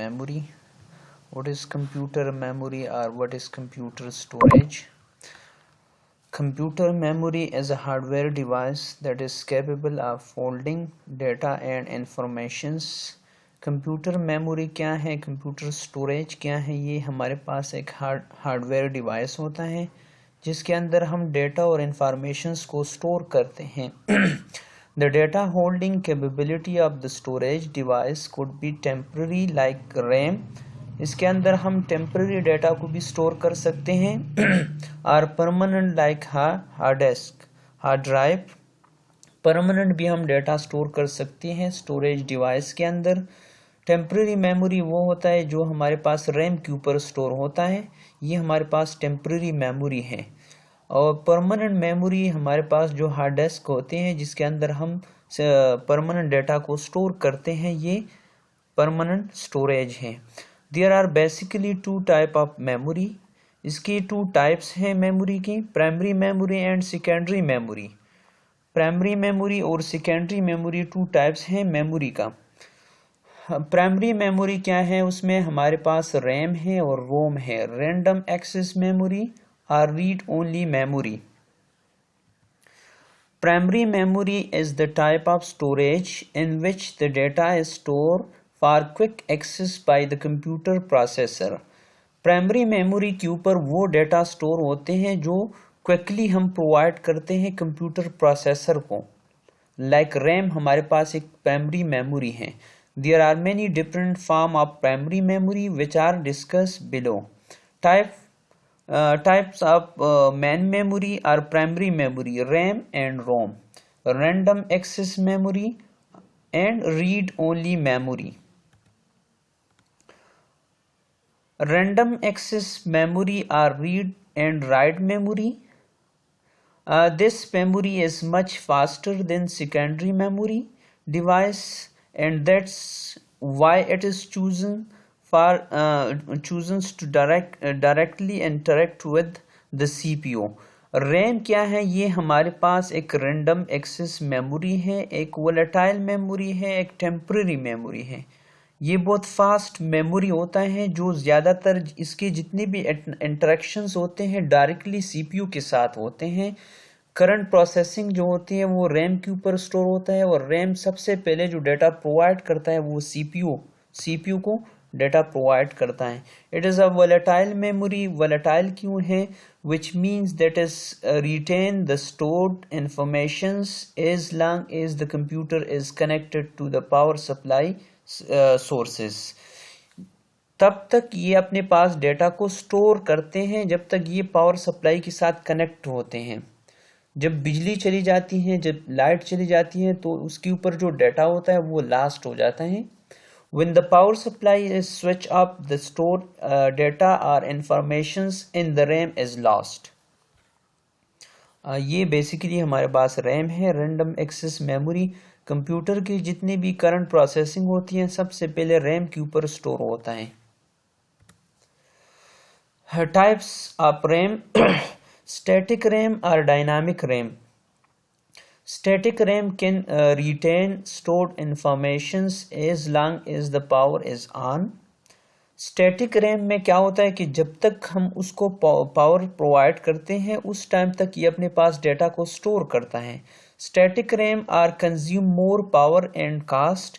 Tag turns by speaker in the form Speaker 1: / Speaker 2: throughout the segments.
Speaker 1: memory. What is computer memory or what is computer storage? Computer memory is a hardware device that is capable of holding data and informations. Computer memory क्या है, computer storage क्या है? ये हमारे पास एक hardware device होता है जिसके अंदर हम डेटा और इंफॉर्मेशंस को स्टोर करते हैं. The data holding capability of the storage device could be temporary like RAM. इसके अंदर हम टेम्पररी डेटा को भी स्टोर कर सकते हैं और permanent like hard disk, hard drive. Permanent भी हम डेटा स्टोर कर सकते हैं स्टोरेज डिवाइस के अंदर. टेम्पररी मेमोरी वो होता है जो हमारे पास रैम के ऊपर स्टोर होता है, ये हमारे पास टेम्पररी मेमोरी है. और परमानेंट मेमोरी हमारे पास जो हार्ड डिस्क होते हैं जिसके अंदर हम परमानेंट डेटा को स्टोर करते हैं, ये परमानेंट स्टोरेज है. There are basically two type of memory. इसकी टू टाइप्स हैं मेमोरी की, primary memory and secondary memory. Primary memory और सेकेंडरी मेमोरी टू टाइप्स हैं मेमोरी का. प्राइमरी मेमोरी क्या है, उसमें हमारे पास रैम है और रोम है. रैंडम एक्सेस मेमोरी और read only memory. Primary memory is the type of storage in which the data is stored for quick access by the computer processor. Primary memory के ऊपर वो डेटा स्टोर होते हैं जो क्विकली हम provide करते हैं कंप्यूटर प्रोसेसर को. लाइक रैम हमारे पास एक प्राइमरी मेमोरी है. There are many different forms of primary memory which are discussed below. Types of main memory are primary memory, RAM and ROM, random access memory and read-only memory. Random access memory are read and write memory. This memory is much faster than secondary memory device, and that's why it is chosen to directly interact with the CPU. RAM क्या है, ये हमारे पास एक random access memory है, एक volatile memory है, एक temporary memory है. ये बहुत फास्ट मेमोरी होता है जो ज़्यादातर इसके जितने भी इंटरेक्शंस होते हैं डायरेक्टली CPU के साथ होते हैं. करंट प्रोसेसिंग जो होती है वो रैम के ऊपर स्टोर होता है और रैम सबसे पहले जो डेटा प्रोवाइड करता है वो CPU को डेटा प्रोवाइड करता है. It is a volatile memory. Volatile क्यों है? Which means that is retain the stored informations as long as the computer is connected to the power supply sources. तब तक ये अपने पास डेटा को स्टोर करते हैं जब तक ये पावर सप्लाई के साथ कनेक्ट होते हैं. जब बिजली चली जाती है, जब लाइट चली जाती है तो उसके ऊपर जो डेटा होता है वो लास्ट हो जाता है. When the power supply is switched off, the stored data or informations in the RAM is lost. ये बेसिकली हमारे पास रैम है, रैंडम एक्सेस मेमोरी. कंप्यूटर की जितनी भी करंट प्रोसेसिंग होती है सबसे पहले रैम के ऊपर स्टोर होता है. Types of RAM, static RAM और dynamic RAM. Static RAM can retain stored informations as long as the power is on. Static RAM में क्या होता है कि जब तक हम उसको पावर प्रोवाइड करते हैं उस टाइम तक ये अपने पास डेटा को स्टोर करता है. Static RAM are consume more power and cost.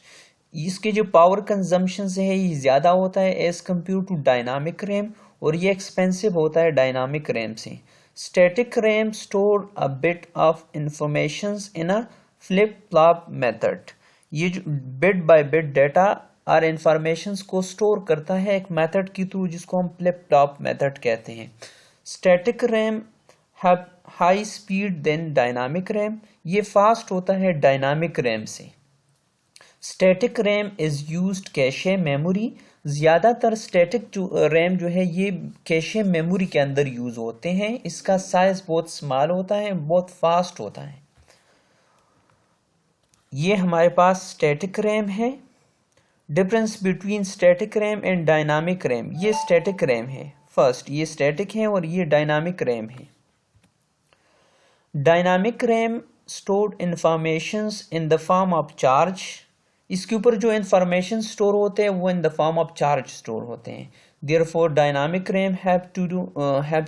Speaker 1: इसके जो पावर कंजम्पशन है ये ज़्यादा होता है as compare to dynamic RAM और ये एक्सपेंसिव होता है डायनामिक रैम से. Static RAM store a bit of informations in a flip-flop method. ये जो bit by bit data और informations को store करता है एक method के थ्रू जिसको हम flip-flop method कहते हैं. Static RAM have high speed than dynamic RAM. ये fast होता है dynamic RAM से. Static RAM is used cache memory. ज़्यादातर स्टैटिक जो रैम जो है ये कैशे मेमोरी के अंदर यूज़ होते हैं. इसका साइज़ बहुत स्मॉल होता है, बहुत फास्ट होता है. ये हमारे पास स्टैटिक रैम है. Difference between static RAM and dynamic RAM. ये स्टैटिक रैम है फर्स्ट, ये स्टैटिक है और ये डायनामिक रैम है. Dynamic RAM stored informations in the form of charge. इसके ऊपर जो इंफॉर्मेशन स्टोर होते हैं वो in the form of charge store होते हैं। Therefore dynamic RAM have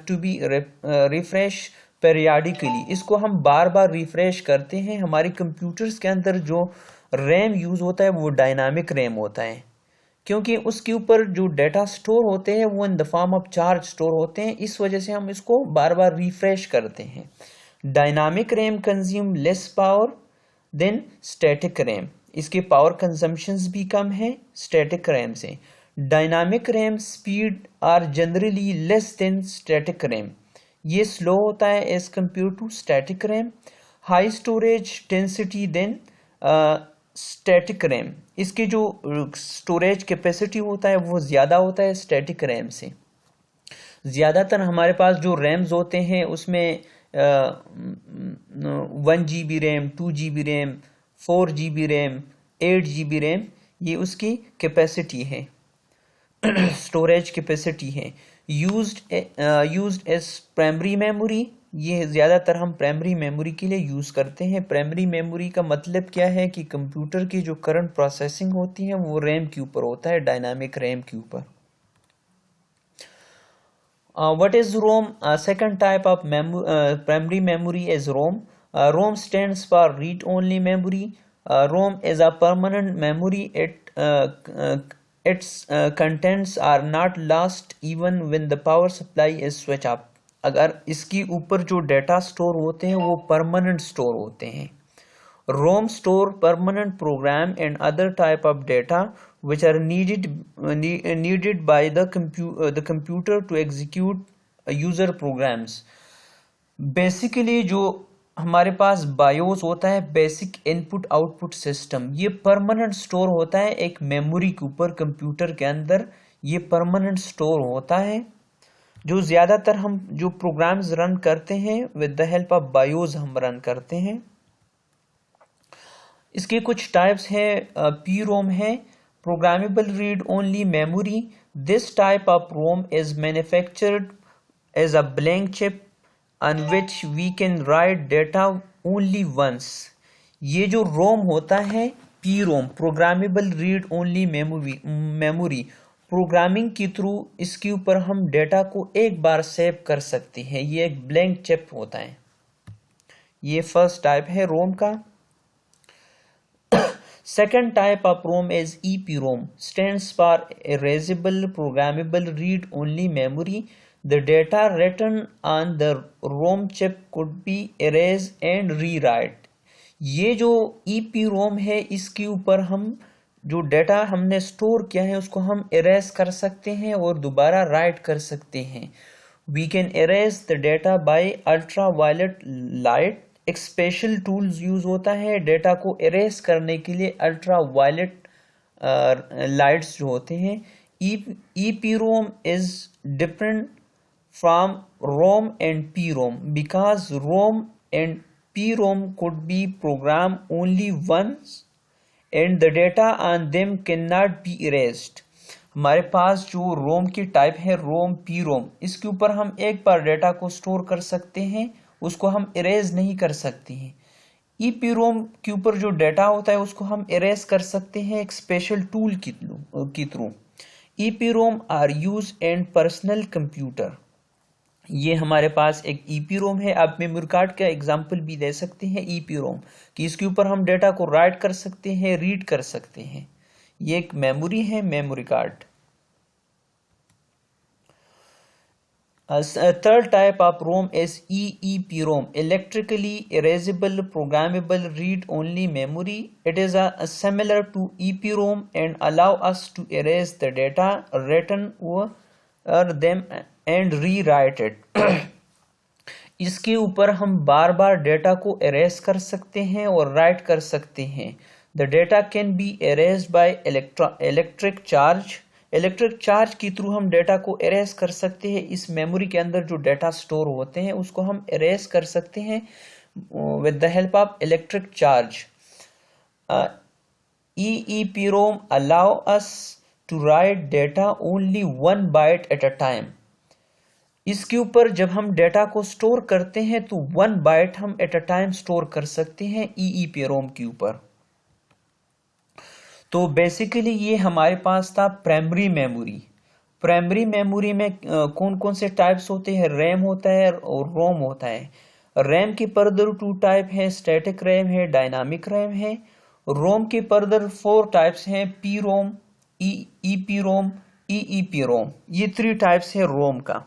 Speaker 1: to be refresh periodically. इसको हम बार बार रिफ्रेश करते हैं। हमारी कंप्यूटर्स के अंदर जो रैम यूज़ होता है वो डायनामिक रैम होता है, क्योंकि उसके ऊपर जो डेटा स्टोर होते हैं वो in the form of charge store होते हैं। इस वजह से हम इसको बार बार रिफ्रेश करते हैं। Dynamic RAM consume less power than static RAM. इसके पावर कंजम्पशंस भी कम है स्टैटिक रैम से। Dynamic RAM speed are generally less than static RAM. ये स्लो होता है as compare to static RAM. High storage density than static RAM. इसकी जो स्टोरेज कैपेसिटी होता है वो ज़्यादा होता है स्टैटिक रैम से। ज़्यादातर हमारे पास जो रैम्स होते हैं उसमें 1 GB RAM, 2 GB RAM, 4 GB RAM, 8 GB RAM, ये उसकी कैपेसिटी है, स्टोरेज कैपेसिटी है। Used as primary memory. ये ज़्यादातर हम प्राइमरी मेमोरी के लिए यूज़ करते हैं। प्राइमरी मेमोरी का मतलब क्या है कि कंप्यूटर की जो करंट प्रोसेसिंग होती है वो रैम के ऊपर होता है, डायनामिक रैम के ऊपर। What is ROM? Second type of primary memory is ROM. ROM stands for read-only memory. ROM is a permanent memory. Its contents are not lost even when the power supply is switched off. अगर इसकी ऊपर जो data store होते हैं वो permanent store होते हैं। ROM store permanent program and other type of data which are needed by the computer to execute user programs. Basically जो हमारे पास BIOS होता है, बेसिक इनपुट आउटपुट सिस्टम, ये परमानेंट स्टोर होता है एक मेमोरी के ऊपर कंप्यूटर के अंदर। ये परमानेंट स्टोर होता है जो ज़्यादातर हम जो प्रोग्राम्स रन करते हैं with the help of BIOS हम रन करते हैं। इसके कुछ टाइप्स हैं। PROM है, programmable read only memory. This type of ROM is manufactured as a blank chip on which we can write data only once. ये जो ROM होता है PROM, programmable read only memory, programming के through इसके ऊपर हम data को एक बार सेव कर सकते हैं। ये एक ब्लैंक चिप होता है। ये फर्स्ट टाइप है ROM का। Second type of ROM is EPROM, stands for erasable programmable read-only memory. The data written on the ROM chip could be erased and rewrite. ये जो EPROM है इसके ऊपर हम जो डेटा हमने स्टोर किया है उसको हम erase कर सकते हैं और दोबारा राइट कर सकते हैं। We can erase the data by ultraviolet light. एक स्पेशल टूल्स यूज होता है डेटा को इरेज करने के लिए, अल्ट्रा वायलेट लाइट्स जो होते हैं। EPROM is different from ROM and PROM because ROM and PROM could be program only once and the data on them can not be erased. हमारे पास जो ROM की टाइप है ROM PROM, इसके ऊपर हम एक बार डेटा को स्टोर कर सकते हैं, उसको हम इरेज नहीं कर सकते हैं। EPROM के ऊपर जो डेटा होता है उसको हम इरेज कर सकते हैं एक स्पेशल टूल की through. EPROM are use and personal computer. ये हमारे पास एक EPROM है। आप मेमोरी कार्ड का एग्जांपल भी दे सकते हैं EPROM कि इसके ऊपर हम डेटा को राइट कर सकते हैं, रीड कर सकते हैं। ये एक मेमोरी है, memory card. A third type of ROM is EEPROM, electrically erasable programmable read-only memory. It is similar to EPROM and allow us to erase the data written over them and rewrite it. इसके ऊपर हम बार बार data को erase कर सकते हैं और right कर सकते हैं। The data can be erased by electric charge. Electric charge के थ्रू हम डेटा को इरेज कर सकते हैं। इस मेमोरी के अंदर जो डेटा स्टोर होते हैं उसको हम इरेज कर सकते हैं with the help of electric charge. EEPROM allow us to write data only 1 byte at a time. इसके ऊपर जब हम डेटा को स्टोर करते हैं तो 1 बाइट हम एट अ टाइम स्टोर कर सकते हैं EEPROM के ऊपर। तो बेसिकली ये हमारे पास था प्राइमरी मेमोरी। प्राइमरी मेमोरी में कौन कौन से टाइप्स होते हैं, रैम होता है और रोम होता है। रैम के फर्दर 2 टाइप है, स्टैटिक रैम है, डायनामिक रैम है। रोम के फर्दर 4 टाइप्स हैं, पी रोम, ईपी रोम, ईईपी रोम। ये 3 टाइप्स है रोम का।